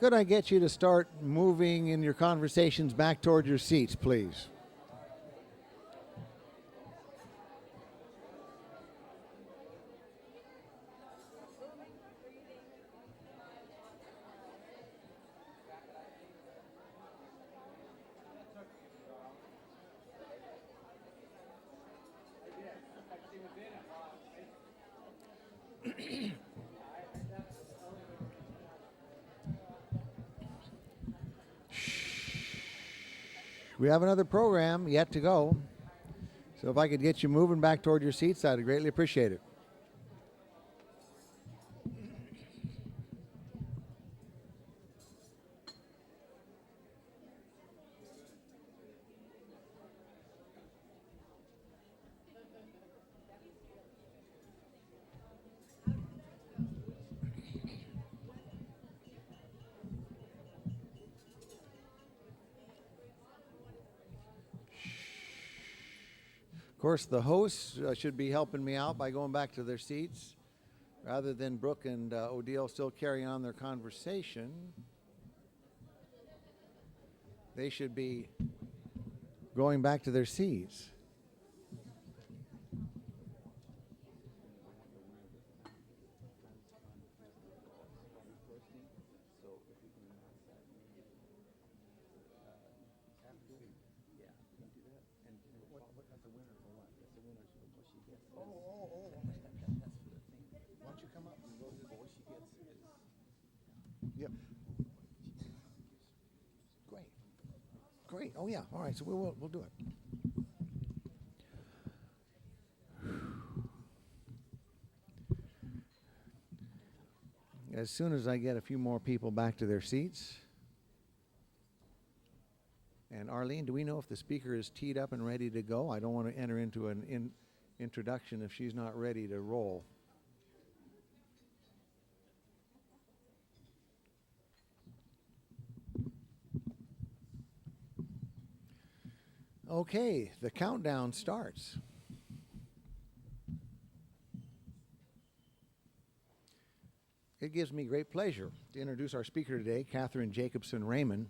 Could I get you to start moving in your conversations back toward your seats, please? We have another program yet to go. So if I could get you moving back toward your seats, I'd greatly appreciate it. Of course, the hosts should be helping me out by going back to their seats rather than Brooke and Odile still carrying on their conversation. They should be going back to their seats. Yep. Great. Oh yeah. All right. So we'll do it. As soon as I get a few more people back to their seats. And Arlene, do we know if the speaker is teed up and ready to go? I don't want to enter into an introduction if she's not ready to roll. Okay, the countdown starts. It gives me great pleasure to introduce our speaker today, Cathryn Jakobson Ramin.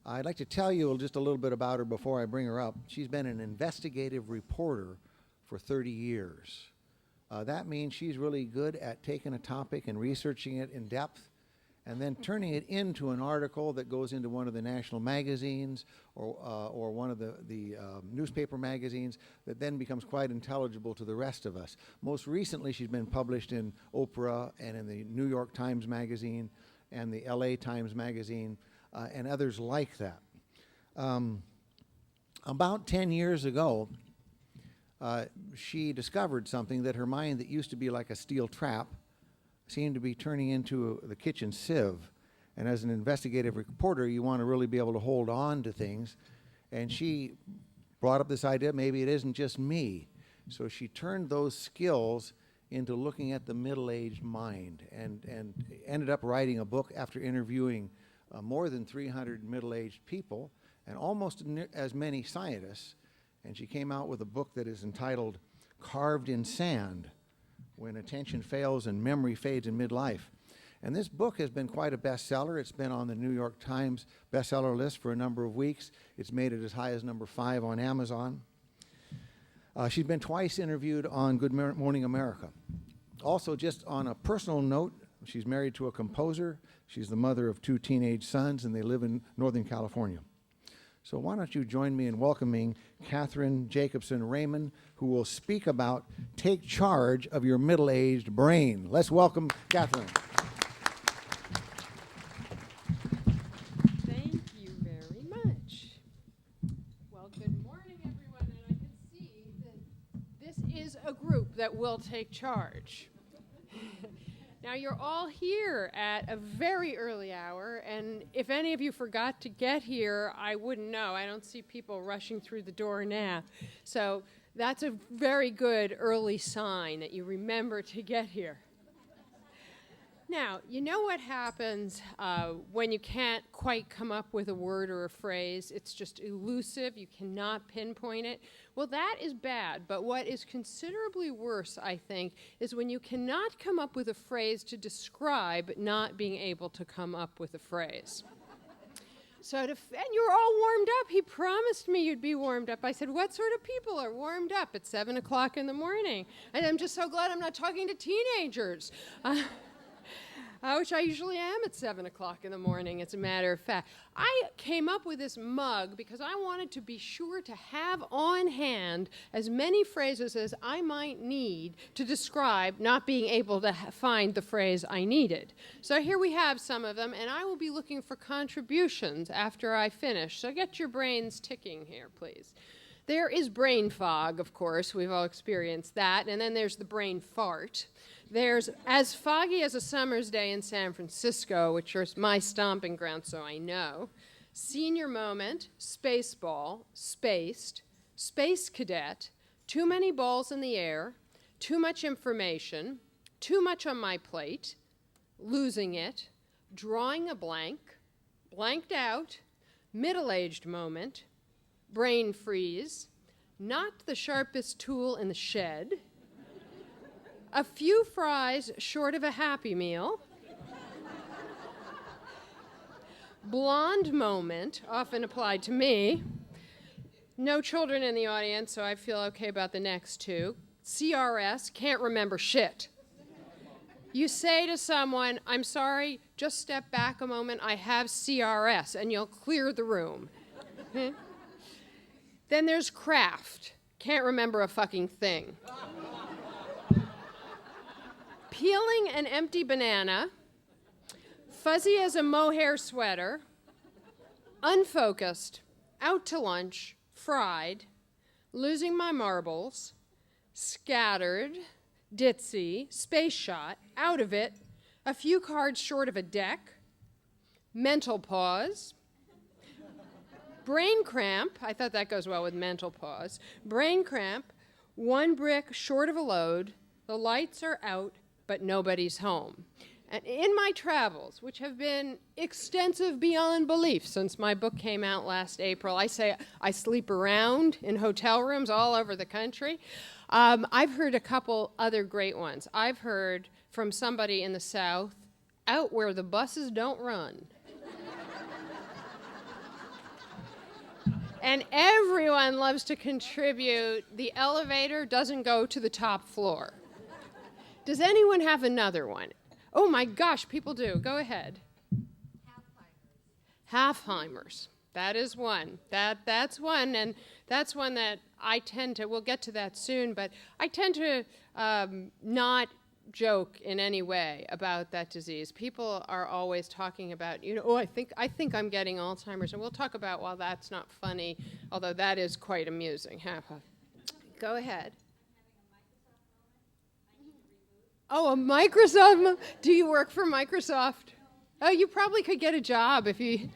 I'd like to tell you just a little bit about her before I bring her up. She's been an investigative reporter for 30 years. That means she's really good at taking a topic and researching it in depth and then turning it into an article that goes into one of the national magazines or one of the newspaper magazines that then becomes quite intelligible to the rest of us. Most recently, she's been published in Oprah and in the New York Times Magazine and the LA Times Magazine and others like that. About 10 years ago, she discovered something that her mind that used to be like a steel trap seemed to be turning into the kitchen sieve. And as an investigative reporter, you want to really be able to hold on to things. And she brought up this idea, maybe it isn't just me. So she turned those skills into looking at the middle-aged mind and ended up writing a book after interviewing more than 300 middle-aged people and almost as many scientists. And she came out with a book that is entitled Carved in Sand: When Attention Fails and Memory Fades in Midlife. And this book has been quite a bestseller. It's been on the New York Times bestseller list for a number of weeks. It's made it as high as number 5 on Amazon. She's been twice interviewed on Good Morning America. Also, just on a personal note, she's married to a composer. She's the mother of 2 teenage sons, and they live in Northern California. So why don't you join me in welcoming Cathryn Jakobson Ramin, who will speak about Take Charge of Your Middle-Aged Brain. Let's welcome Cathryn. Thank you very much. Well, good morning, everyone, and I can see that this is a group that will take charge. Now, you're all here at a very early hour, and if any of you forgot to get here, I wouldn't know. I don't see people rushing through the door now. So that's a very good early sign that you remember to get here. Now, you know what happens when you can't quite come up with a word or a phrase? It's just elusive. You cannot pinpoint it. Well, that is bad. But what is considerably worse, I think, is when you cannot come up with a phrase to describe not being able to come up with a phrase. And you're all warmed up. He promised me you'd be warmed up. I said, what sort of people are warmed up at 7 o'clock in the morning? And I'm just so glad I'm not talking to teenagers. Which I usually am at 7 o'clock in the morning, as a matter of fact. I came up with this mug because I wanted to be sure to have on hand as many phrases as I might need to describe not being able to find the phrase I needed. So here we have some of them, and I will be looking for contributions after I finish. So get your brains ticking here, please. There is brain fog, of course. We've all experienced that. And then there's the brain fart. There's as foggy as a summer's day in San Francisco, which is my stomping ground, so I know. Senior moment, spaceball, spaced, space cadet, too many balls in the air, too much information, too much on my plate, losing it, drawing a blank, blanked out, middle-aged moment, brain freeze, not the sharpest tool in the shed, a few fries short of a Happy Meal, blonde moment, often applied to me, no children in the audience, so I feel okay about the next two, CRS, can't remember shit. You say to someone, I'm sorry, just step back a moment, I have CRS, and you'll clear the room. Then there's craft, can't remember a fucking thing. Peeling an empty banana, fuzzy as a mohair sweater, unfocused, out to lunch, fried, losing my marbles, scattered, ditzy, space shot, out of it, a few cards short of a deck, mental pause, brain cramp, I thought that goes well with mental pause, brain cramp, one brick short of a load, the lights are out, but nobody's home. And in my travels, which have been extensive beyond belief since my book came out last April, I say I sleep around in hotel rooms all over the country. I've heard a couple other great ones. I've heard from somebody in the South, out where the buses don't run. And everyone loves to contribute, the elevator doesn't go to the top floor. Does anyone have another one? Oh my gosh, people do. Go ahead. Halfheimers. That is one. That's one, and that's one that I tend to, we'll get to that soon, but I tend to not joke in any way about that disease. People are always talking about, oh, I think I'm getting Alzheimer's, and we'll talk about, well, that's not funny, although that is quite amusing. Go ahead. Oh, a Microsoft? Do you work for Microsoft? Oh, you probably could get a job if you...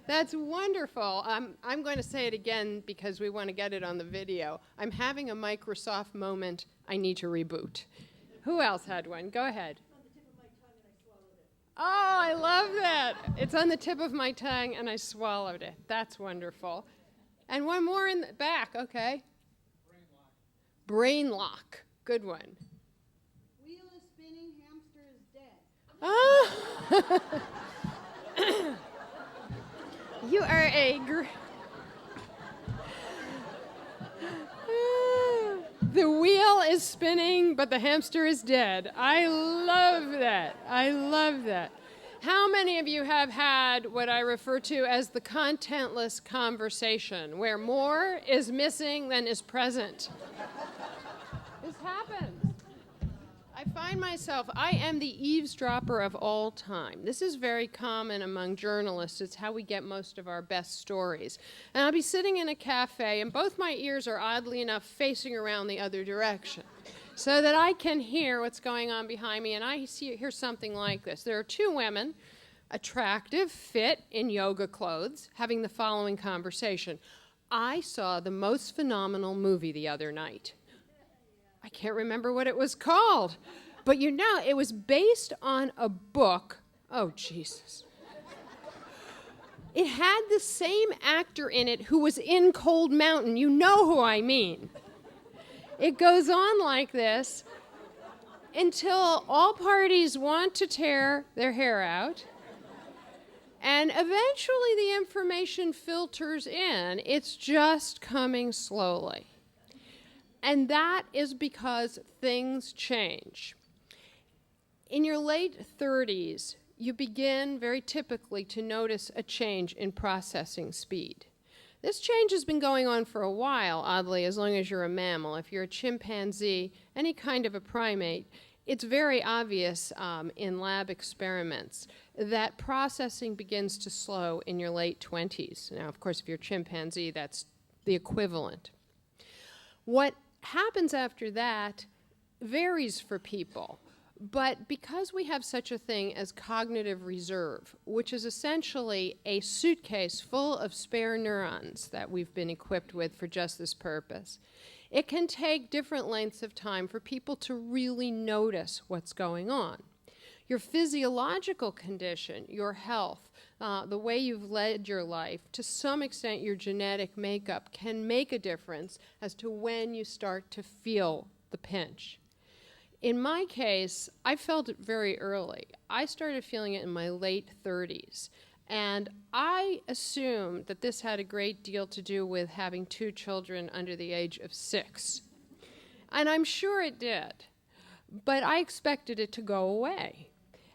That's wonderful. I'm going to say it again because we want to get it on the video. I'm having a Microsoft moment. I need to reboot. Who else had one? Go ahead. Oh, I love that. It's on the tip of my tongue and I swallowed it. That's wonderful. And one more in the back. Okay. Brain lock. Good one. Oh. You are a the wheel is spinning, but the hamster is dead. I love that. I love that. How many of you have had what I refer to as the contentless conversation, where more is missing than is present? This happens. I find myself, I am the eavesdropper of all time. This is very common among journalists. It's how we get most of our best stories. And I'll be sitting in a cafe, and both my ears are oddly enough facing around the other direction so that I can hear what's going on behind me, and I hear something like this. There are two women, attractive, fit, in yoga clothes, having the following conversation. I saw the most phenomenal movie the other night. I can't remember what it was called. But it was based on a book. Oh, Jesus. It had the same actor in it who was in Cold Mountain. You know who I mean. It goes on like this until all parties want to tear their hair out. And eventually the information filters in. It's just coming slowly. And that is because things change. In your late 30s, you begin very typically to notice a change in processing speed. This change has been going on for a while, oddly, as long as you're a mammal. If you're a chimpanzee, any kind of a primate, it's very obvious in lab experiments that processing begins to slow in your late 20s. Now, of course, if you're a chimpanzee, that's the equivalent. What happens after that varies for people. But because we have such a thing as cognitive reserve, which is essentially a suitcase full of spare neurons that we've been equipped with for just this purpose, it can take different lengths of time for people to really notice what's going on. Your physiological condition, your health, the way you've led your life, to some extent your genetic makeup can make a difference as to when you start to feel the pinch. In my case, I felt it very early. I started feeling it in my late 30s. And I assumed that this had a great deal to do with having 2 children under the age of 6. And I'm sure it did. But I expected it to go away.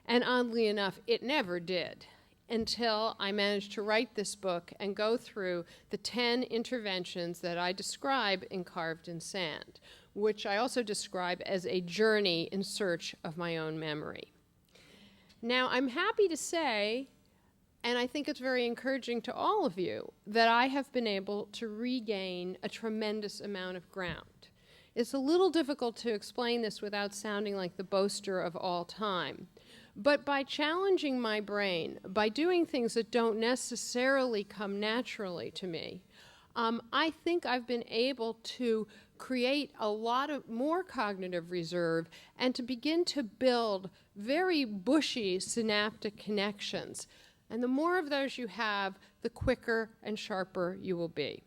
And oddly enough, it never did, until I managed to write this book and go through the 10 interventions that I describe in Carved in Sand, which I also describe as a journey in search of my own memory. Now, I'm happy to say, and I think it's very encouraging to all of you, that I have been able to regain a tremendous amount of ground. It's a little difficult to explain this without sounding like the boaster of all time. But by challenging my brain, by doing things that don't necessarily come naturally to me, I think I've been able to create a lot of more cognitive reserve and to begin to build very bushy synaptic connections. And the more of those you have, the quicker and sharper you will be.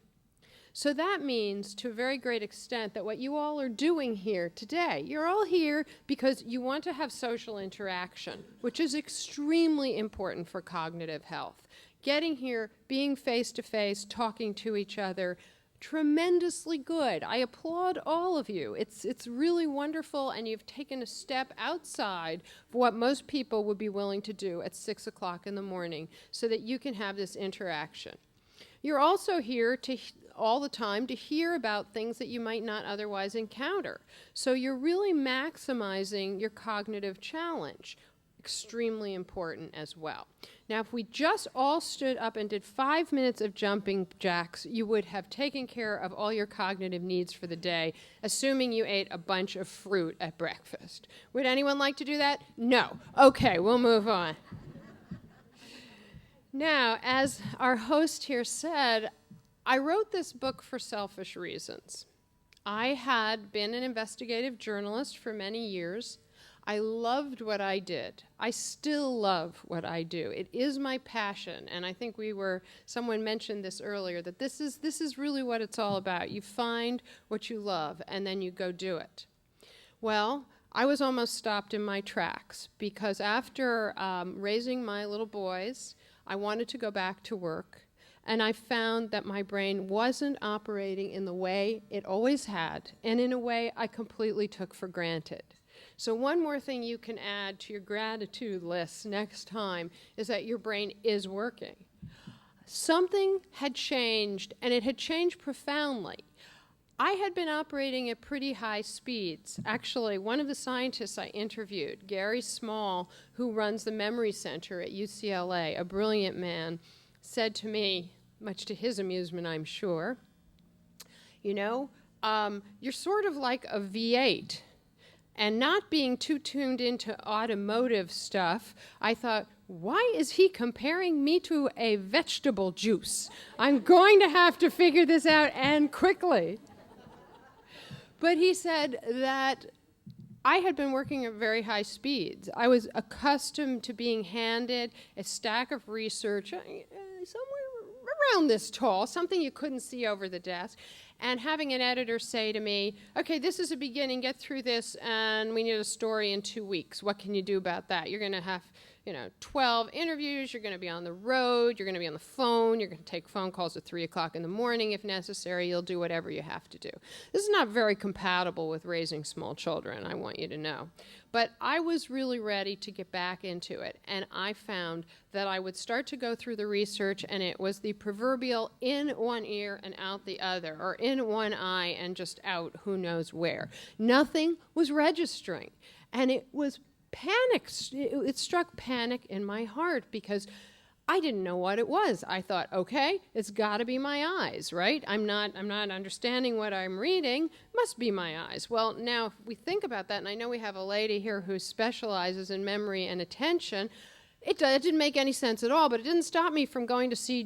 So that means, to a very great extent, that what you all are doing here today, you're all here because you want to have social interaction, which is extremely important for cognitive health. Getting here, being face-to-face, talking to each other, tremendously good. I applaud all of you. It's really wonderful, and you've taken a step outside of what most people would be willing to do at 6 o'clock in the morning so that you can have this interaction. You're also here all the time to hear about things that you might not otherwise encounter. So you're really maximizing your cognitive challenge. Extremely important as well. Now, if we just all stood up and did 5 minutes of jumping jacks, you would have taken care of all your cognitive needs for the day, assuming you ate a bunch of fruit at breakfast. Would anyone like to do that? No. Okay, we'll move on. Now, as our host here said, I wrote this book for selfish reasons. I had been an investigative journalist for many years. I loved what I did. I still love what I do. It is my passion, and I think someone mentioned this earlier, that this is really what it's all about. You find what you love, and then you go do it. Well, I was almost stopped in my tracks, because after raising my little boys, I wanted to go back to work, and I found that my brain wasn't operating in the way it always had, and in a way I completely took for granted. So one more thing you can add to your gratitude list next time is that your brain is working. Something had changed, and it had changed profoundly. I had been operating at pretty high speeds. Actually, one of the scientists I interviewed, Gary Small, who runs the Memory Center at UCLA, a brilliant man, said to me, much to his amusement, I'm sure, you're sort of like a V8. And not being too tuned into automotive stuff, I thought, why is he comparing me to a vegetable juice? I'm going to have to figure this out, and quickly. But he said that I had been working at very high speeds. I was accustomed to being handed a stack of research somewhere around this tall, something you couldn't see over the desk, and having an editor say to me, okay, this is a beginning, get through this, and we need a story in 2 weeks. What can you do about that? You're going to have 12 interviews, you're going to be on the road, you're going to be on the phone, you're going to take phone calls at 3 o'clock in the morning if necessary, you'll do whatever you have to do. This is not very compatible with raising small children, I want you to know. But I was really ready to get back into it, and I found that I would start to go through the research, and it was the proverbial in one ear and out the other, or in one eye and just out who knows where. Nothing was registering, and it was panic. It struck panic in my heart because I didn't know what it was. I thought, okay, it's got to be my eyes, right? I'm not understanding what I'm reading. Must be my eyes. Well, now if we think about that, and I know we have a lady here who specializes in memory and attention, it didn't make any sense at all, but it didn't stop me from going to the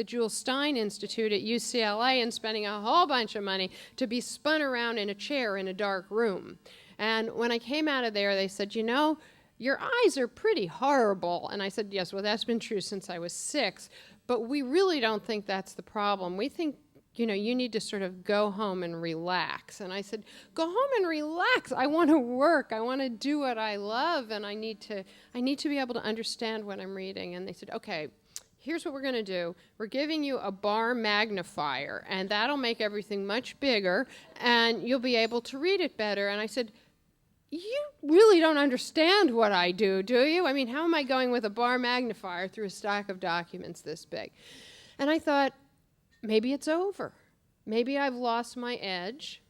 Jules Stein Institute at UCLA and spending a whole bunch of money to be spun around in a chair in a dark room. And when I came out of there, they said, your eyes are pretty horrible. And I said, yes, well, that's been true since I was 6, but we really don't think that's the problem. We think, you need to sort of go home and relax. And I said, go home and relax. I want to work. I want to do what I love, and I need to be able to understand what I'm reading. And they said, okay, here's what we're going to do. We're giving you a bar magnifier, and that'll make everything much bigger, and you'll be able to read it better. And I said, you really don't understand what I do you? I mean, how am I going with a bar magnifier through a stack of documents this big? And I thought, maybe it's over. Maybe I've lost my edge,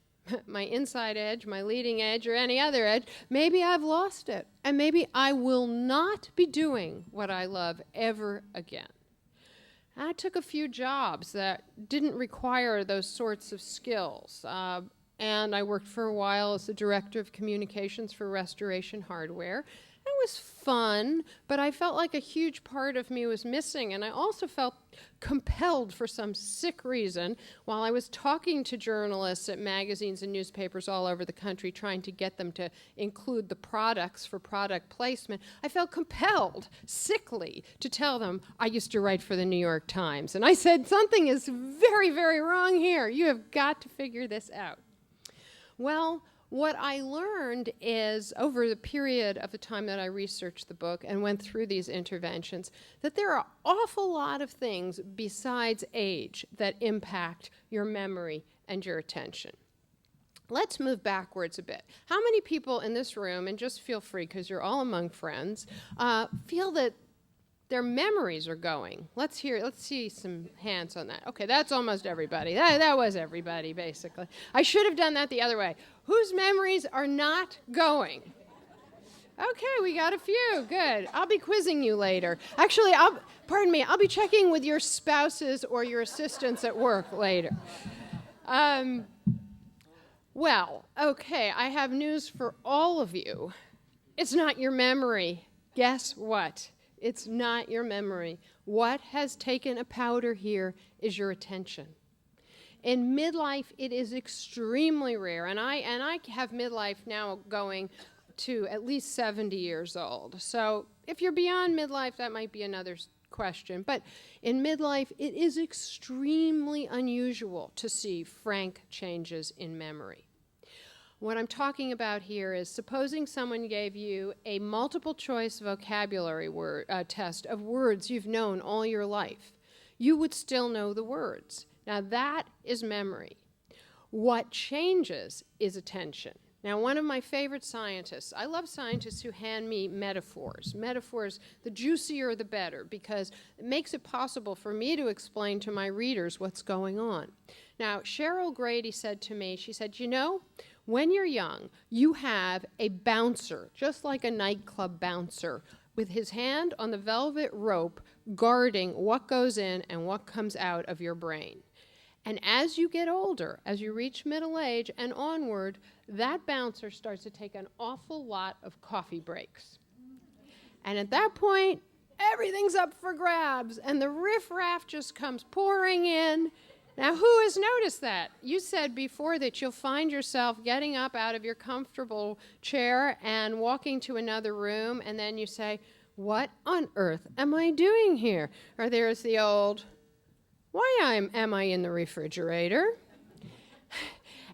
my inside edge, my leading edge, or any other edge. Maybe I've lost it, and maybe I will not be doing what I love ever again. I took a few jobs that didn't require those sorts of skills. And I worked for a while as the director of communications for Restoration Hardware. It was fun, but I felt like a huge part of me was missing, and I also felt compelled for some sick reason while I was talking to journalists at magazines and newspapers all over the country trying to get them to include the products for product placement. I felt compelled, sickly, to tell them I used to write for the New York Times. And I said, something is very, very wrong here. You have got to figure this out. Well, what I learned is, over the period of the time that I researched the book and went through these interventions, that there are an awful lot of things besides age that impact your memory and your attention. Let's move backwards a bit. How many people in this room, and just feel free because you're all among friends, feel that their memories are going? Let's see some hands on that. Okay, that's almost everybody. That was everybody, basically. I should have done that the other way. Whose memories are not going? Okay, we got a few. Good. I'll be quizzing you later. Actually, I'll be checking with your spouses or your assistants at work later. Well, okay, I have news for all of you. It's not your memory. Guess what? It's not your memory. What has taken a powder here is your attention. In midlife, it is extremely rare, and I have midlife now going to at least 70 years old. So if you're beyond midlife, that might be another question. But in midlife, it is extremely unusual to see frank changes in memory. What I'm talking about here is, supposing someone gave you a multiple choice vocabulary test of words you've known all your life. You would still know the words. Now that is memory. What changes is attention. Now, one of my favorite scientists, I love scientists who hand me metaphors. Metaphors, the juicier the better, because it makes it possible for me to explain to my readers what's going on. Now, Cheryl Grady said to me, she said, when you're young, you have a bouncer, just like a nightclub bouncer, with his hand on the velvet rope guarding what goes in and what comes out of your brain. And as you get older, as you reach middle age and onward, that bouncer starts to take an awful lot of coffee breaks. And at that point, everything's up for grabs, and the riffraff just comes pouring in, Now, who has noticed that? You said before that you'll find yourself getting up out of your comfortable chair and walking to another room, and then you say, what on earth am I doing here? Or there's the old, why am I in the refrigerator?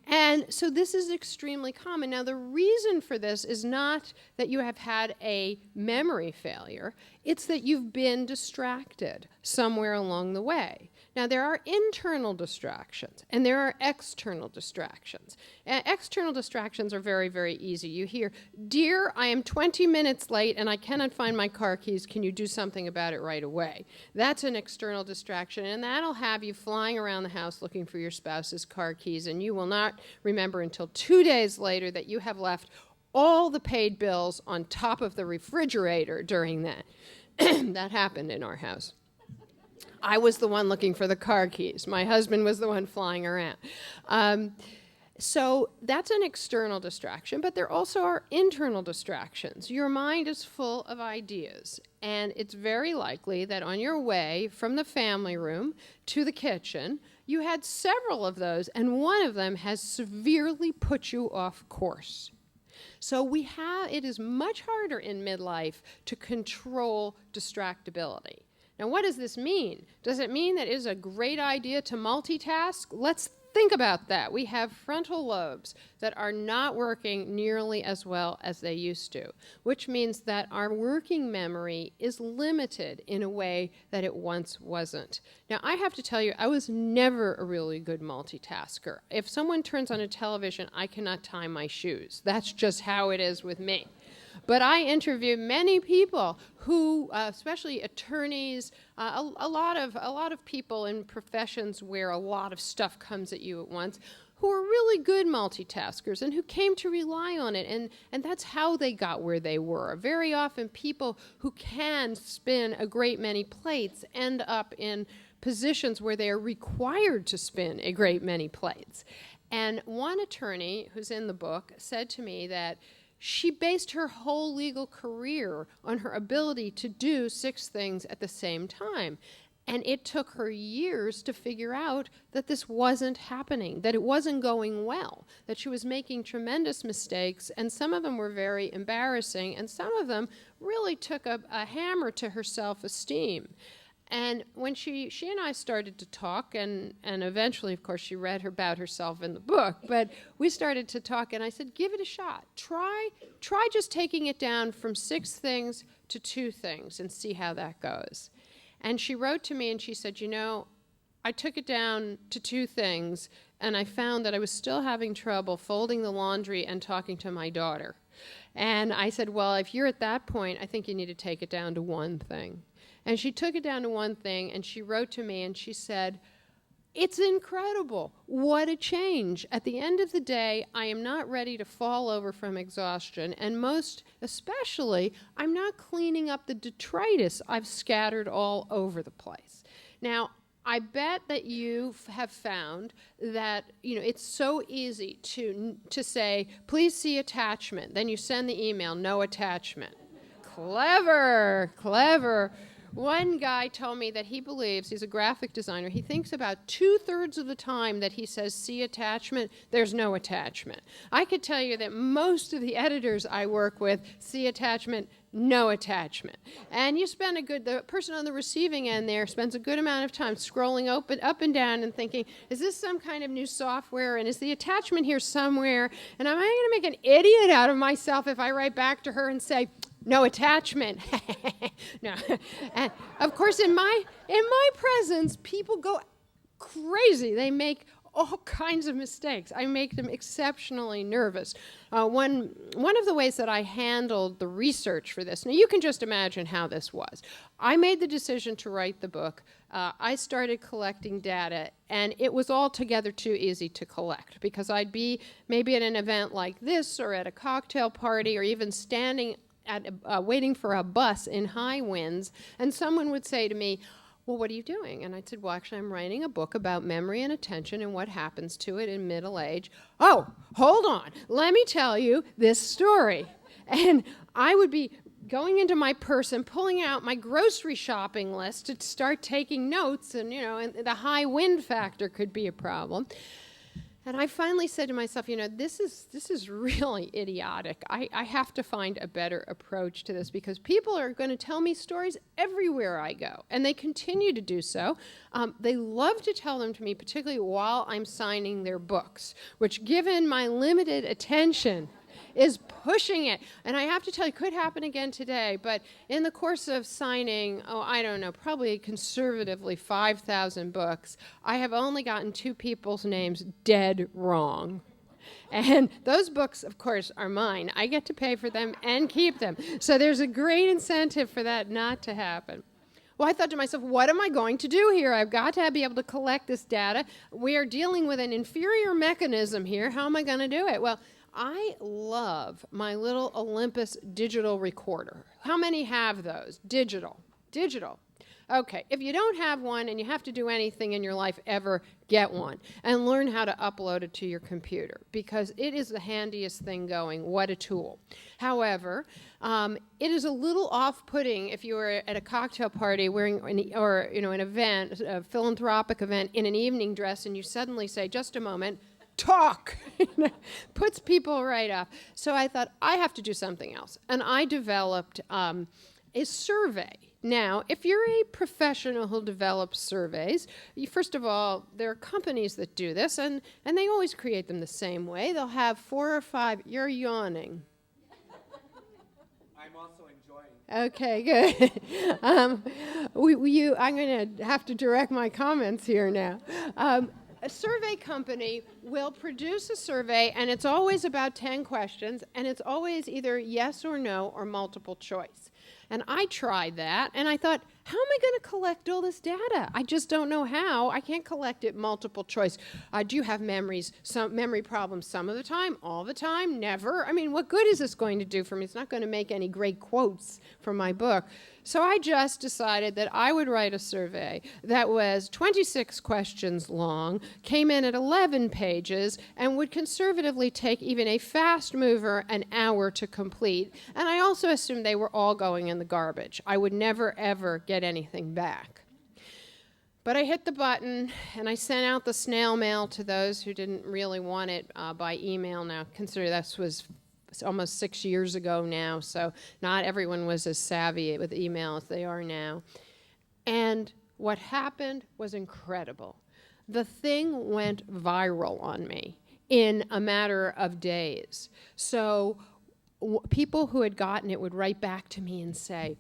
And so this is extremely common. Now, the reason for this is not that you have had a memory failure. It's that you've been distracted somewhere along the way. Now, there are internal distractions, and there are external distractions. External distractions are very, very easy. You hear, dear, I am 20 minutes late, and I cannot find my car keys. Can you do something about it right away? That's an external distraction, and that'll have you flying around the house looking for your spouse's car keys, and you will not remember until 2 days later that you have left all the paid bills on top of the refrigerator during that. That happened in our house. I was the one looking for the car keys. My husband was the one flying around. So that's an external distraction, but there also are internal distractions. Your mind is full of ideas, and it's very likely that on your way from the family room to the kitchen, you had several of those, and one of them has severely put you off course. So it is much harder in midlife to control distractibility. Now, what does this mean? Does it mean that it is a great idea to multitask? Let's think about that. We have frontal lobes that are not working nearly as well as they used to, which means that our working memory is limited in a way that it once wasn't. Now, I have to tell you, I was never a really good multitasker. If someone turns on a television, I cannot tie my shoes. That's just how it is with me. But I interviewed many people who, especially attorneys, a lot of people in professions where a lot of stuff comes at you at once, who are really good multitaskers and who came to rely on it, and that's how they got where they were. Very often people who can spin a great many plates end up in positions where they are required to spin a great many plates. And one attorney who's in the book said to me that she based her whole legal career on her ability to do 6 things at the same time. And it took her years to figure out that this wasn't happening, that it wasn't going well, that she was making tremendous mistakes, and some of them were very embarrassing, and some of them really took a hammer to her self-esteem. And when she and I started to talk, and eventually, of course, she read about herself in the book, but we started to talk, and I said, give it a shot. Try just taking it down from 6 things to 2 things and see how that goes. And she wrote to me, and she said, I took it down to 2 things, and I found that I was still having trouble folding the laundry and talking to my daughter. And I said, well, if you're at that point, I think you need to take it down to 1 thing. And she took it down to 1 thing, and she wrote to me, and she said, it's incredible. What a change. At the end of the day, I am not ready to fall over from exhaustion, and most especially, I'm not cleaning up the detritus I've scattered all over the place. Now, I bet that you have found that, it's so easy to say, please see attachment. Then you send the email, no attachment. Clever. One guy told me that he believes, he's a graphic designer, he thinks about 2/3 of the time that he says see attachment, there's no attachment. I could tell you that most of the editors I work with see attachment, no attachment. And the person on the receiving end there spends a good amount of time scrolling up and down and thinking, is this some kind of new software, and is the attachment here somewhere, and am I going to make an idiot out of myself if I write back to her and say, no attachment. No. And of course, in my presence, people go crazy. They make all kinds of mistakes. I make them exceptionally nervous. One of the ways that I handled the research for this, now you can just imagine how this was. I made the decision to write the book. I started collecting data, and it was altogether too easy to collect because I'd be maybe at an event like this or at a cocktail party or even standing waiting for a bus in high winds, and someone would say to me, well, what are you doing? And I said, well, actually, I'm writing a book about memory and attention and what happens to it in middle age. Oh, hold on. Let me tell you this story. And I would be going into my purse and pulling out my grocery shopping list to start taking notes, and and the high wind factor could be a problem. And I finally said to myself, this is really idiotic. I have to find a better approach to this, because people are going to tell me stories everywhere I go, and they continue to do so. They love to tell them to me, particularly while I'm signing their books, which, given my limited attention, is pushing it. And I have to tell you, could happen again today, but in the course of signing, I don't know, probably conservatively 5,000 books, I have only gotten 2 people's names dead wrong. And those books, of course, are mine. I get to pay for them and keep them. So there's a great incentive for that not to happen. Well, I thought to myself, what am I going to do here? I've got to be able to collect this data. We are dealing with an inferior mechanism here. How am I going to do it? Well, I love my little Olympus digital recorder. How many have those? Digital. Okay, if you don't have one and you have to do anything in your life ever, get one and learn how to upload it to your computer, because it is the handiest thing going. What a tool. However, it is a little off-putting if you were at a cocktail party wearing, or an event, a philanthropic event, in an evening dress, and you suddenly say, just a moment, talk. Puts people right off. So I thought, I have to do something else. And I developed a survey. Now, if you're a professional who develops surveys, first of all, there are companies that do this, and they always create them the same way. They'll have 4 or 5, you're yawning. I'm also enjoying. Okay, good. I'm going to have to direct my comments here now. A survey company will produce a survey, and it's always about 10 questions, and it's always either yes or no or multiple choice. And I tried that, and I thought, how am I going to collect all this data? I just don't know how. I can't collect it multiple choice. Do you have memory problems some of the time, all the time, never? I mean, what good is this going to do for me? It's not going to make any great quotes from my book. So I just decided that I would write a survey that was 26 questions long, came in at 11 pages, and would conservatively take even a fast mover an hour to complete. And I also assumed they were all going in the garbage. I would never, ever get anything back. But I hit the button, and I sent out the snail mail to those who didn't really want it by email. Now, consider this was almost 6 years ago now, so not everyone was as savvy with email as they are now. And what happened was incredible. The thing went viral on me in a matter of days. So people who had gotten it would write back to me and say,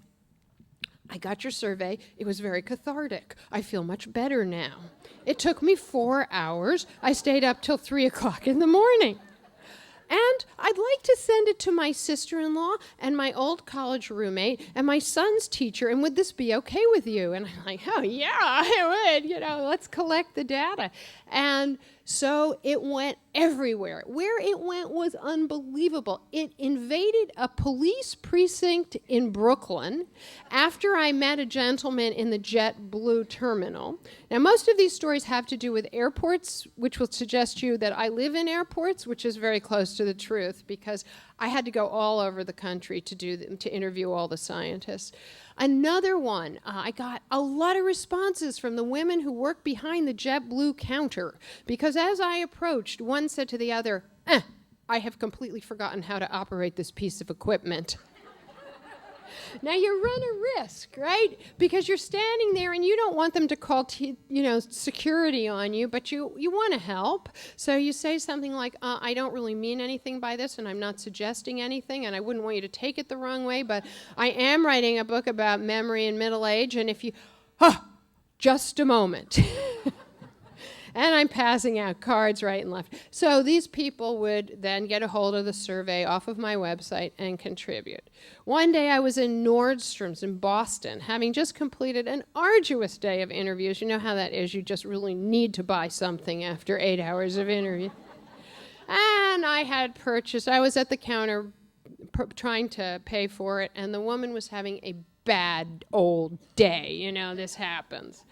I got your survey. It was very cathartic. I feel much better now. It took me 4 hours. I stayed up till 3 o'clock in the morning. And I'd like to send it to my sister-in-law and my old college roommate and my son's teacher, and would this be okay with you? And I'm like, oh, yeah, I would. Let's collect the data. And so it went everywhere. Where it went was unbelievable. It invaded a police precinct in Brooklyn after I met a gentleman in the JetBlue terminal. Now, most of these stories have to do with airports, which will suggest to you that I live in airports, which is very close to the truth, because I had to go all over the country to interview all the scientists. Another one, I got a lot of responses from the women who work behind the JetBlue counter, because as I approached, one said to the other, I have completely forgotten how to operate this piece of equipment. Now, you run a risk, right? Because you're standing there and you don't want them to call security on you, but you want to help. So you say something like, I don't really mean anything by this, and I'm not suggesting anything, and I wouldn't want you to take it the wrong way, but I am writing a book about memory in middle age, and if you, just a moment. And I'm passing out cards right and left. So these people would then get a hold of the survey off of my website and contribute. One day I was in Nordstrom's in Boston, having just completed an arduous day of interviews. You know how that is. You just really need to buy something after 8 hours of interview. And I was at the counter trying to pay for it, and the woman was having a bad old day. This happens.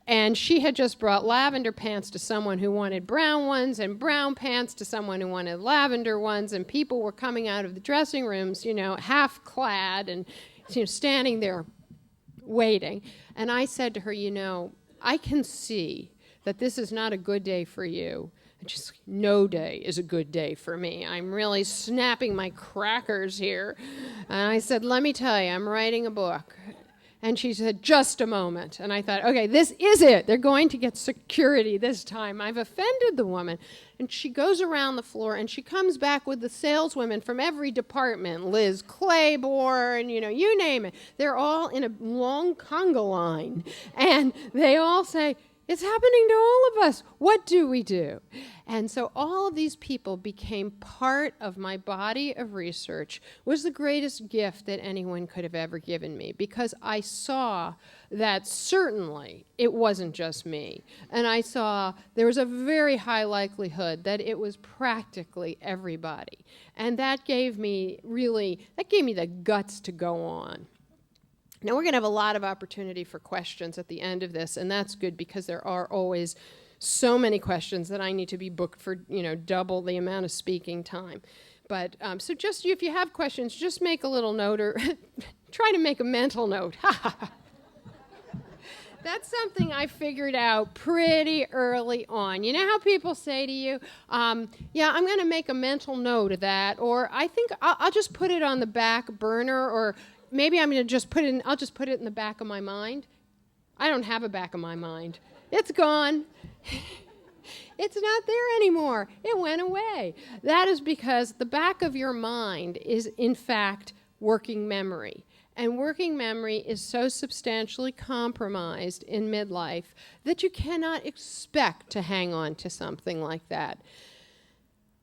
And she had just brought lavender pants to someone who wanted brown ones, and brown pants to someone who wanted lavender ones, and people were coming out of the dressing rooms, half clad and standing there waiting. And I said to her, I can see that this is not a good day for you. And she's like, no day is a good day for me. I'm really snapping my crackers here. And I said, let me tell you, I'm writing a book. And she said, just a moment. And I thought, okay, this is it. They're going to get security this time. I've offended the woman. And she goes around the floor, and she comes back with the saleswomen from every department, Liz Claiborne, you name it. They're all in a long conga line. And they all say, it's happening to all of us. What do we do? And so all of these people became part of my body of research. Was the greatest gift that anyone could have ever given me, because I saw that certainly it wasn't just me. And I saw there was a very high likelihood that it was practically everybody. And that gave me the guts to go on. Now, we're going to have a lot of opportunity for questions at the end of this, and that's good because there are always so many questions that I need to be booked for, double the amount of speaking time. But so just if you have questions, just make a little note or try to make a mental note. That's something I figured out pretty early on. You know how people say to you, yeah, I'm going to make a mental note of that, or I think I'll just put it on the back burner, or maybe I'm going to I'll just put it in the back of my mind. I don't have a back of my mind. It's gone. It's not there anymore. It went away. That is because the back of your mind is, in fact, working memory. And working memory is so substantially compromised in midlife that you cannot expect to hang on to something like that.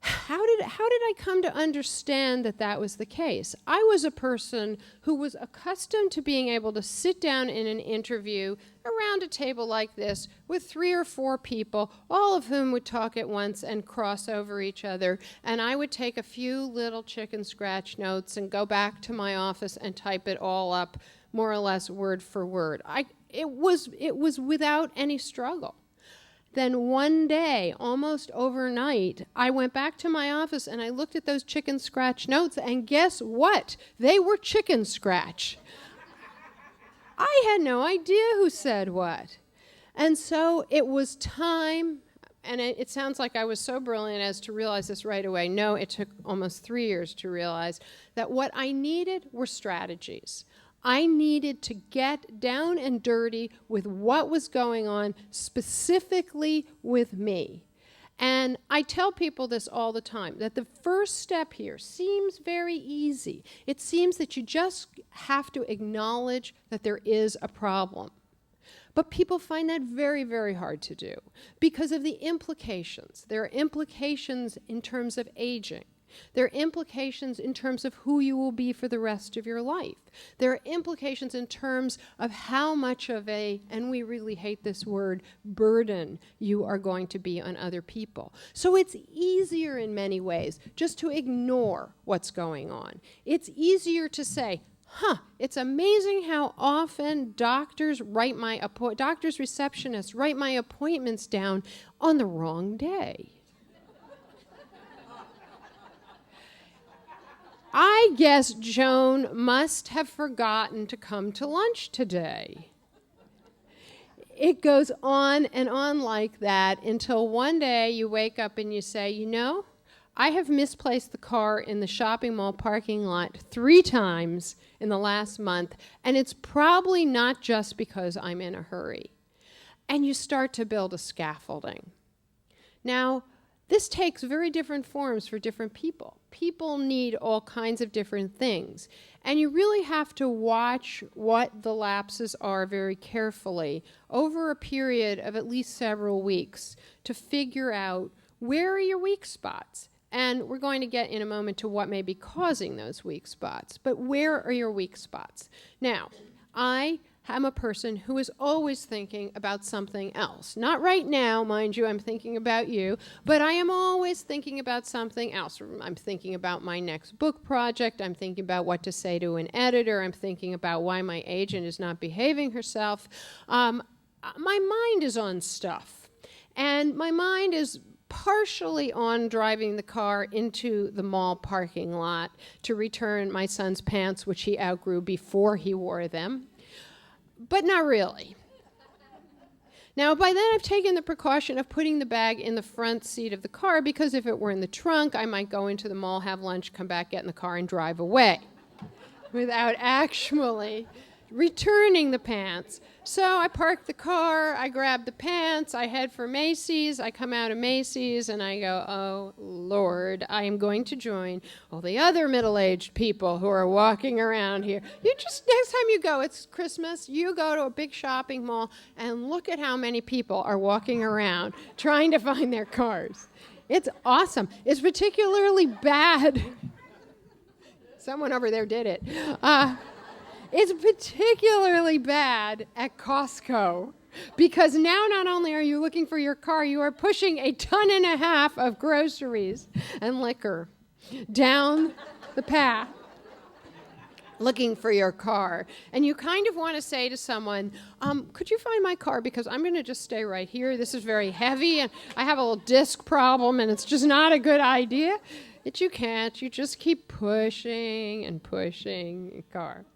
How did I come to understand that that was the case? I was a person who was accustomed to being able to sit down in an interview around a table like this with 3 or 4 people, all of whom would talk at once and cross over each other, and I would take a few little chicken scratch notes and go back to my office and type it all up more or less word for word. It was without any struggle. Then one day, almost overnight, I went back to my office and I looked at those chicken scratch notes, and guess what? They were chicken scratch. I had no idea who said what. And so it was time, and it sounds like I was so brilliant as to realize this right away. No, it took almost 3 years to realize that what I needed were strategies. I needed to get down and dirty with what was going on specifically with me. And I tell people this all the time, that the first step here seems very easy. It seems that you just have to acknowledge that there is a problem. But people find that very, very hard to do because of the implications. There are implications in terms of aging. There are implications in terms of who you will be for the rest of your life. There are implications in terms of how much of and we really hate this word, burden you are going to be on other people. So it's easier in many ways just to ignore what's going on. It's easier to say, it's amazing how often doctors receptionists write my appointments down on the wrong day. I guess Joan must have forgotten to come to lunch today. It goes on and on like that until one day you wake up and you say, I have misplaced the car in the shopping mall parking lot 3 times in the last month, and it's probably not just because I'm in a hurry. And you start to build a scaffolding. Now, this takes very different forms for different people. People need all kinds of different things. And you really have to watch what the lapses are very carefully over a period of at least several weeks to figure out where are your weak spots. And we're going to get in a moment to what may be causing those weak spots. But where are your weak spots? Now, I am a person who is always thinking about something else. Not right now, mind you, I'm thinking about you, but I am always thinking about something else. I'm thinking about my next book project. I'm thinking about what to say to an editor. I'm thinking about why my agent is not behaving herself. my mind is on stuff. And my mind is partially on driving the car into the mall parking lot to return my son's pants, which he outgrew before he wore them, but not really. Now, by then I've taken the precaution of putting the bag in the front seat of the car, because if it were in the trunk, I might go into the mall, have lunch, come back, get in the car, and drive away without actually returning the pants. So I park the car, I grab the pants, I head for Macy's, I come out of Macy's, and I go, oh, Lord, I am going to join all the other middle-aged people who are walking around here. Next time you go, it's Christmas, you go to a big shopping mall, and look at how many people are walking around trying to find their cars. It's awesome. It's particularly bad. Someone over there did it. It's particularly bad at Costco, because now not only are you looking for your car, you are pushing 1.5 tons of groceries and liquor down the path looking for your car. And you kind of want to say to someone, could you find my car, because I'm going to just stay right here. This is very heavy, and I have a little disc problem, and it's just not a good idea. But you can't. You just keep pushing and pushing your car.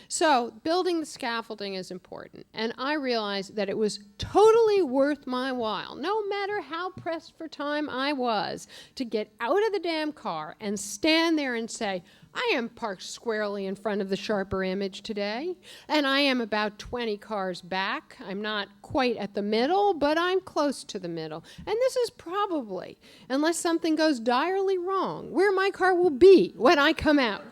So building the scaffolding is important, and I realized that it was totally worth my while, no matter how pressed for time I was, to get out of the damn car and stand there and say, I am parked squarely in front of the sharper image today, and I am about 20 cars back. I'm not quite at the middle, but I'm close to the middle. And this is probably, unless something goes direly wrong, where my car will be when I come out.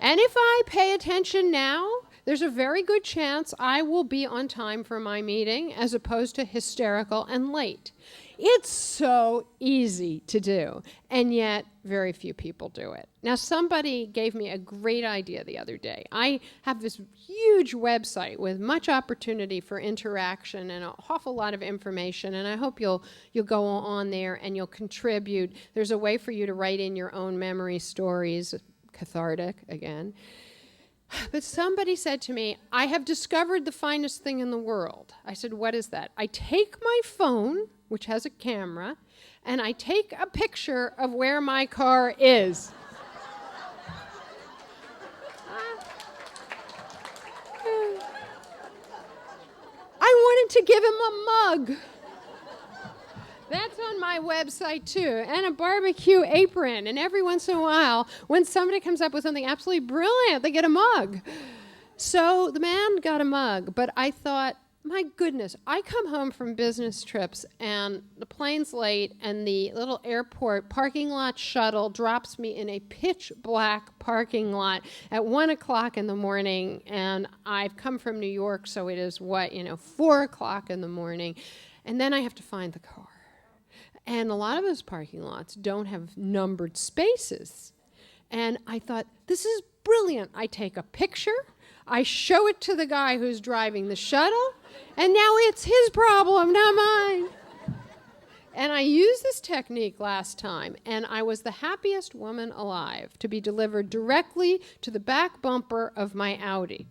And if I pay attention now, there's a very good chance I will be on time for my meeting, as opposed to hysterical and late. It's so easy to do, and yet very few people do it. Now, somebody gave me a great idea the other day. I have this huge website with much opportunity for interaction and an awful lot of information, and I hope you'll go on there and you'll contribute. There's a way for you to write in your own memory stories, cathartic again. But somebody said to me, I have discovered the finest thing in the world. I said, what is that? I take my phone, which has a camera, and I take a picture of where my car is. I wanted to give him a mug. That's on my website, too, and a barbecue apron. And every once in a while, when somebody comes up with something absolutely brilliant, they get a mug. So the man got a mug, but I thought, my goodness, I come home from business trips, and the plane's late, and the little airport parking lot shuttle drops me in a pitch-black parking lot at 1 o'clock in the morning, and I've come from New York, so it is, 4 o'clock in the morning, and then I have to find the car. And a lot of those parking lots don't have numbered spaces. And I thought, this is brilliant. I take a picture, I show it to the guy who's driving the shuttle, and now it's his problem, not mine. And I used this technique last time, and I was the happiest woman alive to be delivered directly to the back bumper of my Audi.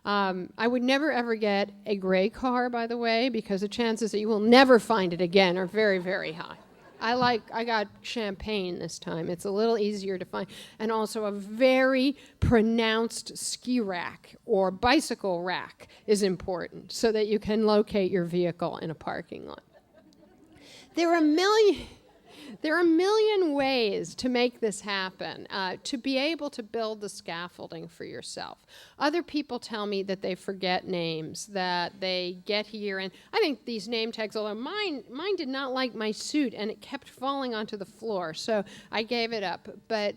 I would never, ever get a gray car, by the way, because the chances that you will never find it again are very, very high. I got champagne this time. It's a little easier to find. And also a very pronounced ski rack or bicycle rack is important so that you can locate your vehicle in a parking lot. There are a million ways to make this happen, to be able to build the scaffolding for yourself. Other people tell me that they forget names, that they get here, and I think these name tags, although mine did not like my suit, and it kept falling onto the floor, so I gave it up. But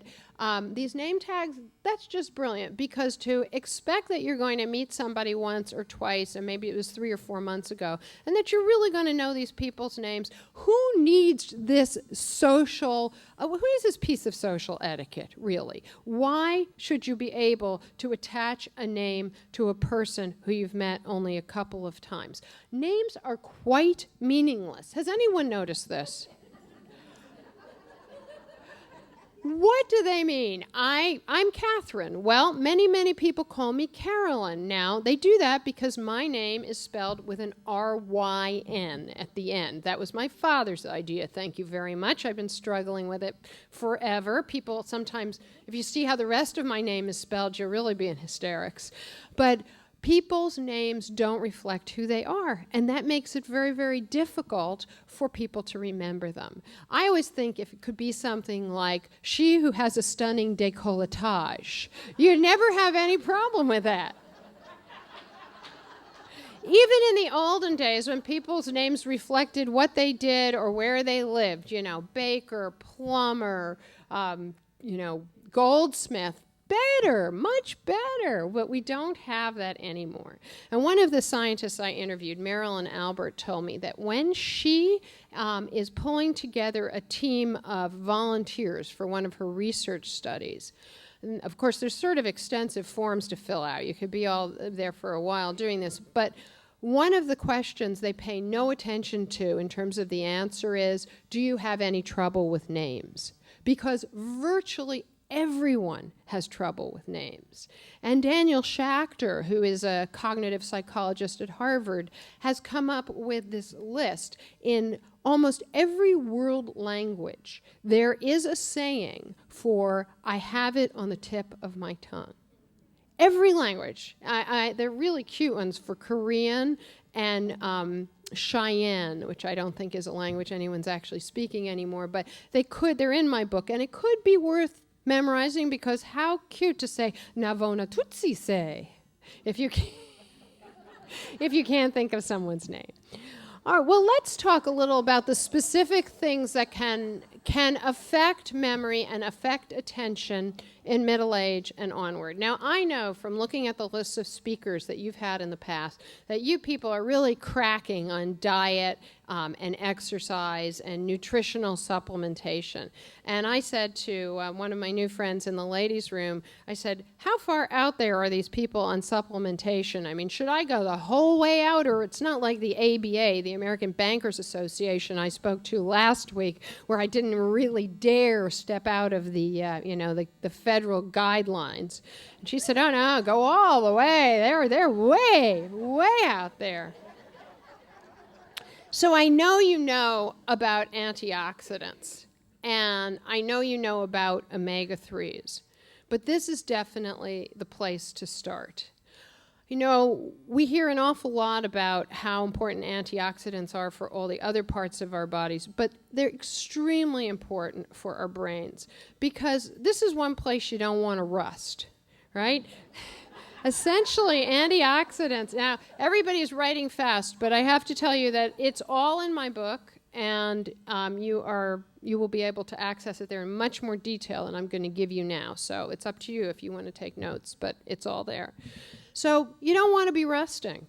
these name tags, that's just brilliant, because to expect that you're going to meet somebody once or twice, and maybe it was 3 or 4 months ago, and that you're really going to know these people's names, who needs this piece of social etiquette, really? Why should you be able to attach a name to a person who you've met only a couple of times? Names are quite meaningless. Has anyone noticed this? What do they mean? I'm Cathryn. Well, many people call me Carolyn. Now, they do that because my name is spelled with an R-Y-N at the end. That was my father's idea. Thank you very much. I've been struggling with it forever. People sometimes, if you see how the rest of my name is spelled, you'll really be in hysterics. But people's names don't reflect who they are, and that makes it very difficult for people to remember them. I always think if it could be something like, she who has a stunning décolletage, you'd never have any problem with that. Even in the olden days when people's names reflected what they did or where they lived, baker, plumber, goldsmith, better, much better, but we don't have that anymore. And one of the scientists I interviewed, Marilyn Albert, told me that when she is pulling together a team of volunteers for one of her research studies, and of course there's sort of extensive forms to fill out. You could be all there for a while doing this, but one of the questions they pay no attention to in terms of the answer is, do you have any trouble with names? Because virtually everyone has trouble with names. And Daniel Schachter, who is a cognitive psychologist at Harvard, has come up with this list. In almost every world language, there is a saying for, I have it on the tip of my tongue. Every language. They're really cute ones for Korean and Cheyenne, which I don't think is a language anyone's actually speaking anymore, but they're in my book, and it could be worth memorizing, because how cute to say Navona Tutsi say if you can't think of someone's name. All right, well, let's talk a little about the specific things that can affect memory and affect attention in middle age and onward. Now, I know from looking at the lists of speakers that you've had in the past that you people are really cracking on diet and exercise and nutritional supplementation. And I said to one of my new friends in the ladies' room, I said, how far out there are these people on supplementation? I mean, should I go the whole way out? Or it's not like the ABA, the American Bankers Association I spoke to last week, where I didn't really dare step out of the federal guidelines. And she said, oh no, go all the way. They're way out there. So I know you know about antioxidants, and I know you know about omega-3s, but this is definitely the place to start. We hear an awful lot about how important antioxidants are for all the other parts of our bodies, but they're extremely important for our brains, because this is one place you don't want to rust, right? Essentially, antioxidants. Now, everybody's writing fast, but I have to tell you that it's all in my book, and you will be able to access it there in much more detail than I'm going to give you now. So it's up to you if you want to take notes, but it's all there. So you don't want to be rusting.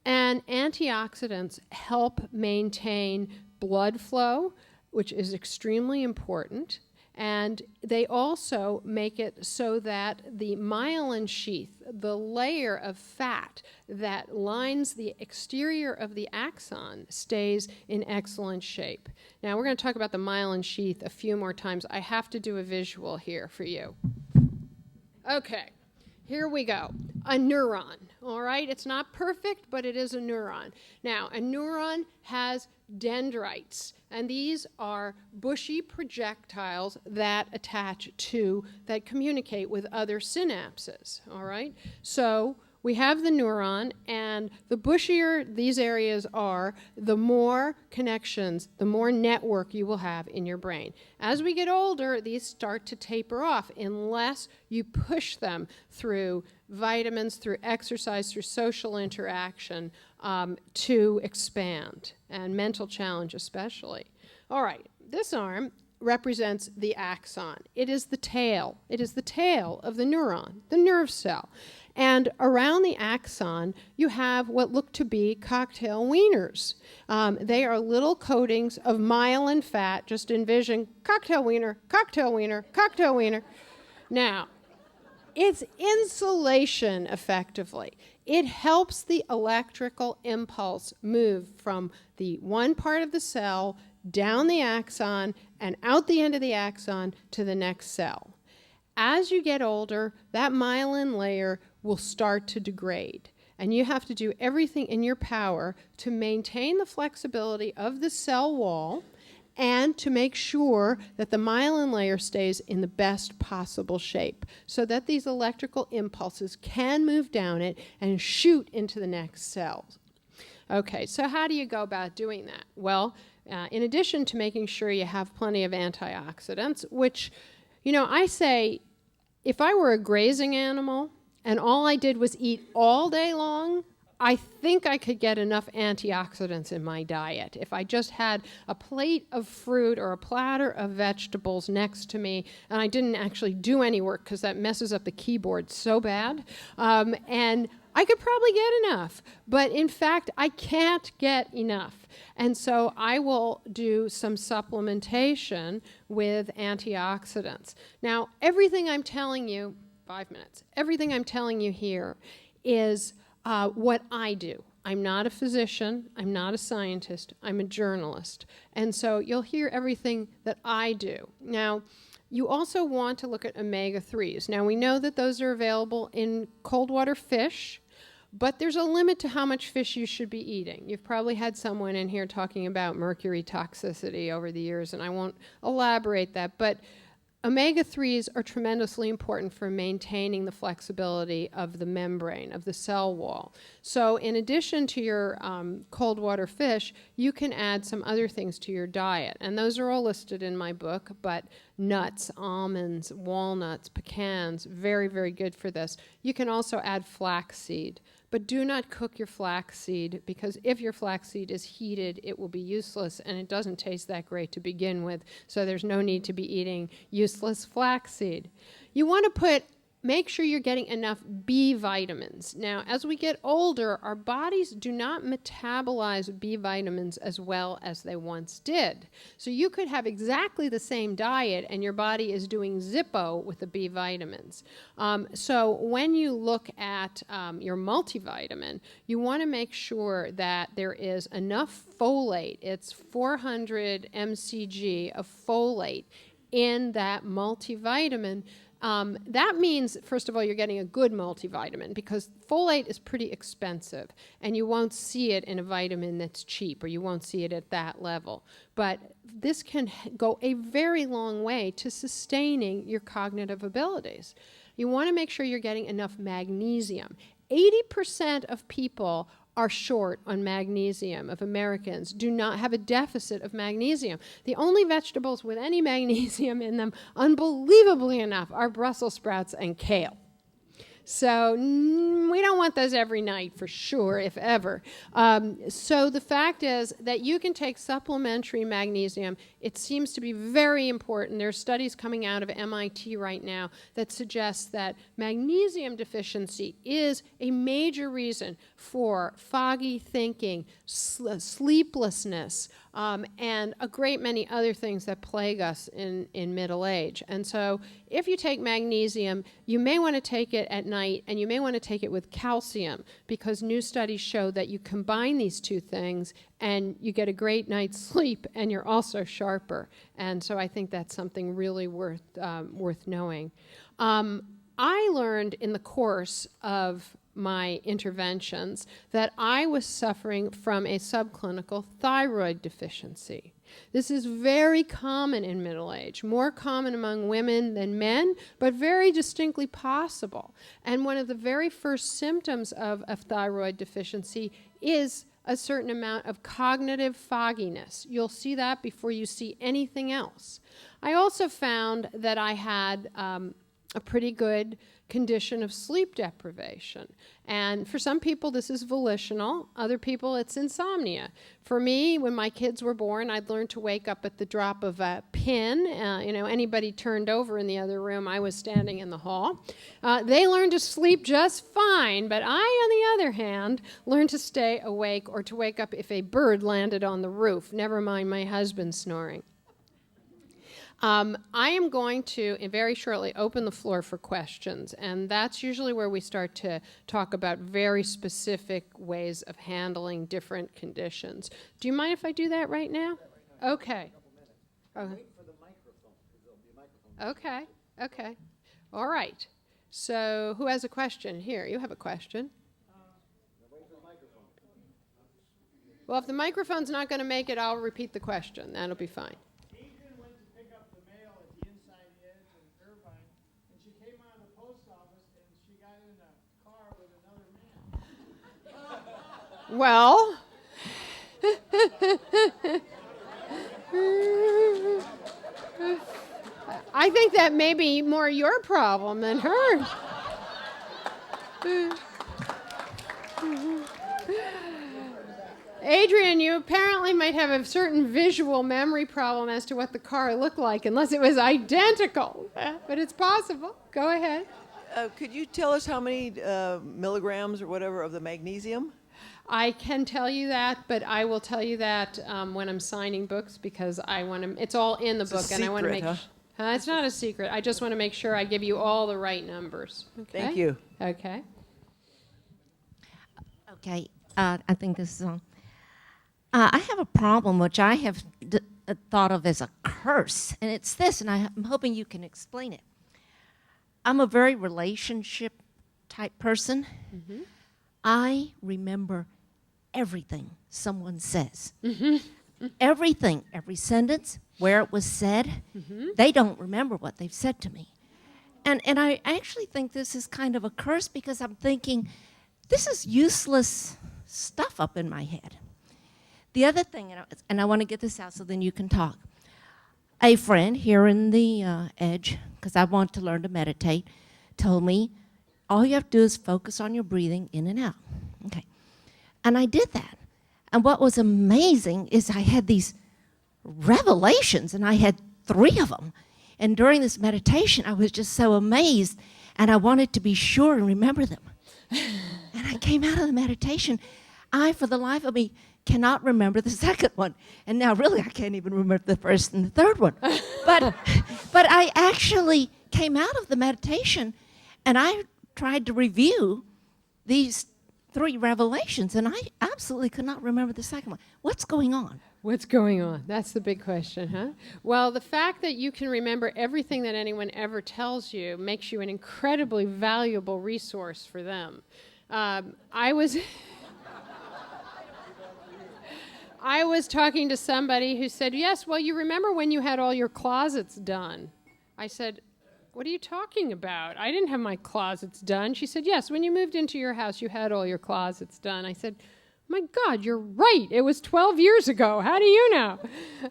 And antioxidants help maintain blood flow, which is extremely important. And they also make it so that the myelin sheath, the layer of fat that lines the exterior of the axon, stays in excellent shape. Now, we're going to talk about the myelin sheath a few more times. I have to do a visual here for you. Okay, here we go. A neuron, all right? It's not perfect, but it is a neuron. Now, a neuron has dendrites, and these are bushy projectiles that communicate with other synapses, all right? So we have the neuron, and the bushier these areas are, the more connections, the more network you will have in your brain. As we get older, these start to taper off unless you push them through vitamins, through exercise, through social interaction to expand, and mental challenge especially. All right, this arm represents the axon. It is the tail. It is the tail of the neuron, the nerve cell. And around the axon, you have what look to be cocktail wieners. They are little coatings of myelin fat. Just envision cocktail wiener, cocktail wiener, cocktail wiener. Now, it's insulation, effectively. It helps the electrical impulse move from the one part of the cell down the axon and out the end of the axon to the next cell. As you get older, that myelin layer will start to degrade. And you have to do everything in your power to maintain the flexibility of the cell wall and to make sure that the myelin layer stays in the best possible shape so that these electrical impulses can move down it and shoot into the next cells. Okay, so how do you go about doing that? Well, in addition to making sure you have plenty of antioxidants, which, I say, if I were a grazing animal and all I did was eat all day long, I think I could get enough antioxidants in my diet. If I just had a plate of fruit or a platter of vegetables next to me and I didn't actually do any work because that messes up the keyboard so bad, and I could probably get enough. But in fact, I can't get enough. And so I will do some supplementation with antioxidants. Now, everything I'm telling you, 5 minutes, everything I'm telling you here is what I do. I'm not a physician, I'm not a scientist, I'm a journalist. And so you'll hear everything that I do. Now, you also want to look at omega-3s. Now, we know that those are available in cold water fish, but there's a limit to how much fish you should be eating. You've probably had someone in here talking about mercury toxicity over the years, and I won't elaborate that, but omega-3s are tremendously important for maintaining the flexibility of the membrane, of the cell wall. So in addition to your cold water fish, you can add some other things to your diet. And those are all listed in my book, but nuts, almonds, walnuts, pecans, very, very good for this. You can also add flaxseed. But do not cook your flaxseed, because if your flaxseed is heated, it will be useless, and it doesn't taste that great to begin with, so there's no need to be eating useless flaxseed. You want to make sure you're getting enough B vitamins. Now, as we get older, our bodies do not metabolize B vitamins as well as they once did. So you could have exactly the same diet and your body is doing Zippo with the B vitamins. So when you look at your multivitamin, you want to make sure that there is enough folate. It's 400 mcg of folate in that multivitamin. That means, first of all, you're getting a good multivitamin, because folate is pretty expensive, and you won't see it in a vitamin that's cheap, or you won't see it at that level. But this can go a very long way to sustaining your cognitive abilities. You want to make sure you're getting enough magnesium. 80% of people are short on magnesium, of Americans do not have a deficit of magnesium. The only vegetables with any magnesium in them, unbelievably enough, are Brussels sprouts and kale. So we don't want those every night for sure, if ever. So the fact is that you can take supplementary magnesium. It seems to be very important. There are studies coming out of MIT right now that suggest that magnesium deficiency is a major reason for foggy thinking, sleeplessness, and a great many other things that plague us in middle age. And so if you take magnesium, you may want to take it at night, and you may want to take it with calcium, because new studies show that you combine these two things and you get a great night's sleep, and you're also sharper. And so I think that's something really worth knowing. I learned in the course of my interventions that I was suffering from a subclinical thyroid deficiency. This is very common in middle age, more common among women than men, but very distinctly possible. And one of the very first symptoms of a thyroid deficiency is a certain amount of cognitive fogginess. You'll see that before you see anything else. I also found that I had a pretty good condition of sleep deprivation. And for some people, this is volitional. Other people, it's insomnia. For me, when my kids were born, I'd learned to wake up at the drop of a pin. Anybody turned over in the other room, I was standing in the hall. They learned to sleep just fine, but I, on the other hand, learned to stay awake or to wake up if a bird landed on the roof, never mind my husband snoring. I am going to very shortly open the floor for questions, and that's usually where we start to talk about very specific ways of handling different conditions. Do you mind if I do that right now? Okay. Okay. Okay. All right. So who has a question? Here, you have a question. Well, if the microphone's not going to make it, I'll repeat the question. That'll be fine. Adrian went to pick up the mail at the Inside Edge in Irvine, and she came out of the post office, and she got in a car with another man. Well, I think that may be more your problem than hers. Adrian, you apparently might have a certain visual memory problem as to what the car looked like, unless it was identical. But it's possible. Go ahead. Could you tell us how many milligrams or whatever of the magnesium? I can tell you that, but I will tell you that when I'm signing books, because I want to. It's all in the book, and I want to make. It's not a secret. I just want to make sure I give you all the right numbers. Okay? Thank you. Okay. Okay, I think this is on. I have a problem which I have thought of as a curse, and it's this, and I'm hoping you can explain it. I'm a very relationship type person. Mm-hmm. I remember everything someone says. Mm-hmm. Everything, every sentence, where it was said. Mm-hmm. They don't remember what they've said to me. And I actually think this is kind of a curse, because I'm thinking, this is useless stuff up in my head. The other thing, and I want to get this out so then you can talk. A friend here in the Edge, because I want to learn to meditate, told me, all you have to do is focus on your breathing in and out. Okay. And I did that. And what was amazing is I had these revelations, and I had 3 of them. And during this meditation, I was just so amazed, and I wanted to be sure and remember them. And I came out of the meditation. I, for the life of me, cannot remember the second one. And now really I can't even remember the first and the third one. But I actually came out of the meditation, and I tried to review these 3 revelations, and I absolutely could not remember the second one. What's going on? What's going on? That's the big question, huh? Well, the fact that you can remember everything that anyone ever tells you makes you an incredibly valuable resource for them. I was talking to somebody who said, yes, well, you remember when you had all your closets done? I said, what are you talking about? I didn't have my closets done. She said, yes, when you moved into your house, you had all your closets done. I said, my God, you're right. It was 12 years ago. How do you know?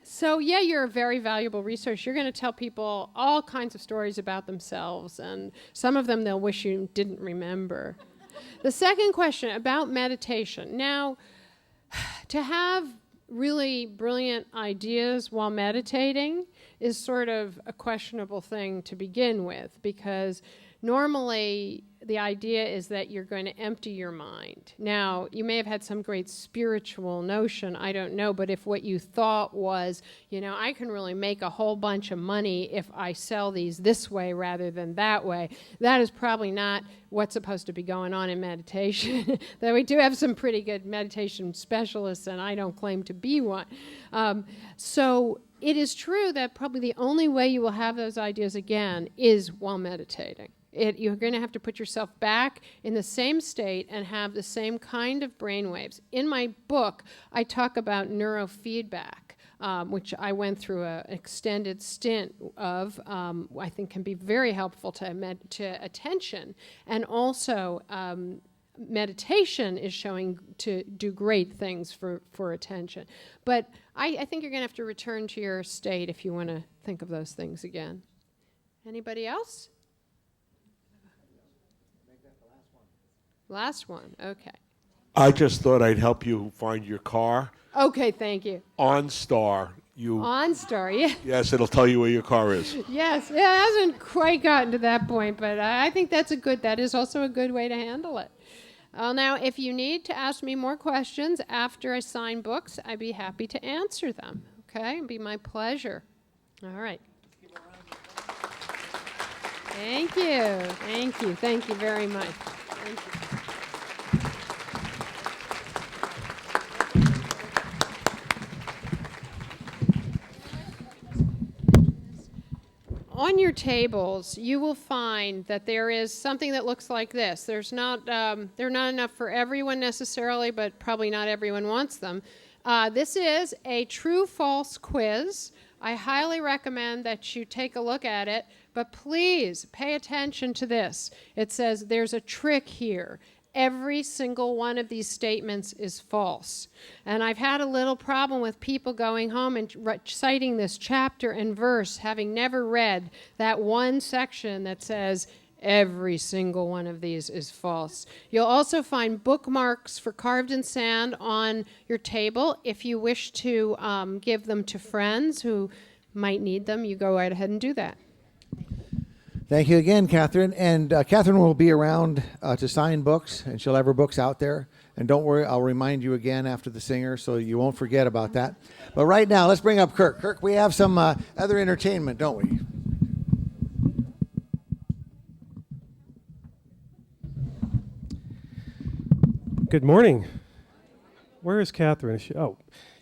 So, yeah, you're a very valuable resource. You're going to tell people all kinds of stories about themselves, and some of them they'll wish you didn't remember. The second question about meditation. Now, to have really brilliant ideas while meditating is sort of a questionable thing to begin with, because normally the idea is that you're going to empty your mind. Now, you may have had some great spiritual notion, I don't know, but if what you thought was, I can really make a whole bunch of money if I sell these this way rather than that way, that is probably not what's supposed to be going on in meditation. Though we do have some pretty good meditation specialists, and I don't claim to be one. So it is true that probably the only way you will have those ideas again is while meditating. You're going to have to put yourself back in the same state and have the same kind of brainwaves. In my book, I talk about neurofeedback, which I went through an extended stint of, I think can be very helpful to attention. And also, meditation is showing to do great things for attention. But I think you're going to have to return to your state if you want to think of those things again. Anybody else? Last one, okay. I just thought I'd help you find your car. Okay, thank you. OnStar. OnStar, yeah. Yes, it'll tell you where your car is. Yes, it hasn't quite gotten to that point, but I think that is also a good way to handle it. Well, now, if you need to ask me more questions after I sign books, I'd be happy to answer them, okay? It'd be my pleasure. All right. Thank you very much. Thank you. On your tables, you will find that there is something that looks like this. They're not enough for everyone necessarily, but probably not everyone wants them. This is a true-false quiz. I highly recommend that you take a look at it, but please pay attention to this. It says there's a trick here. Every single one of these statements is false. And I've had a little problem with people going home and citing this chapter and verse, having never read that one section that says every single one of these is false. You'll also find bookmarks for carved in sand on your table. If you wish to give them to friends who might need them, you go right ahead and do that. Thank you again, Cathryn. And Cathryn will be around to sign books, and she'll have her books out there. And don't worry, I'll remind you again after the singer, so you won't forget about that. But right now, let's bring up Kirk. Kirk, we have some other entertainment, don't we? Good morning. Where is Cathryn? Is she, oh,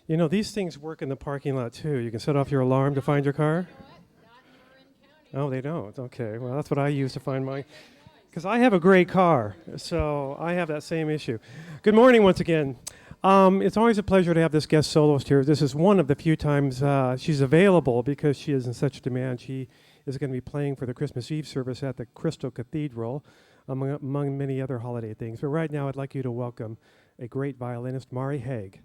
you know, these things work in the parking lot, too. You can set off your alarm to find your car. Oh, they don't. Okay. Well, that's what I use to find mine. Because I have a great car, so I have that same issue. Good morning once again. It's always a pleasure to have this guest soloist here. This is one of the few times she's available because she is in such demand. She is going to be playing for the Christmas Eve service at the Crystal Cathedral, among many other holiday things. But right now, I'd like you to welcome a great violinist, Mari Haig.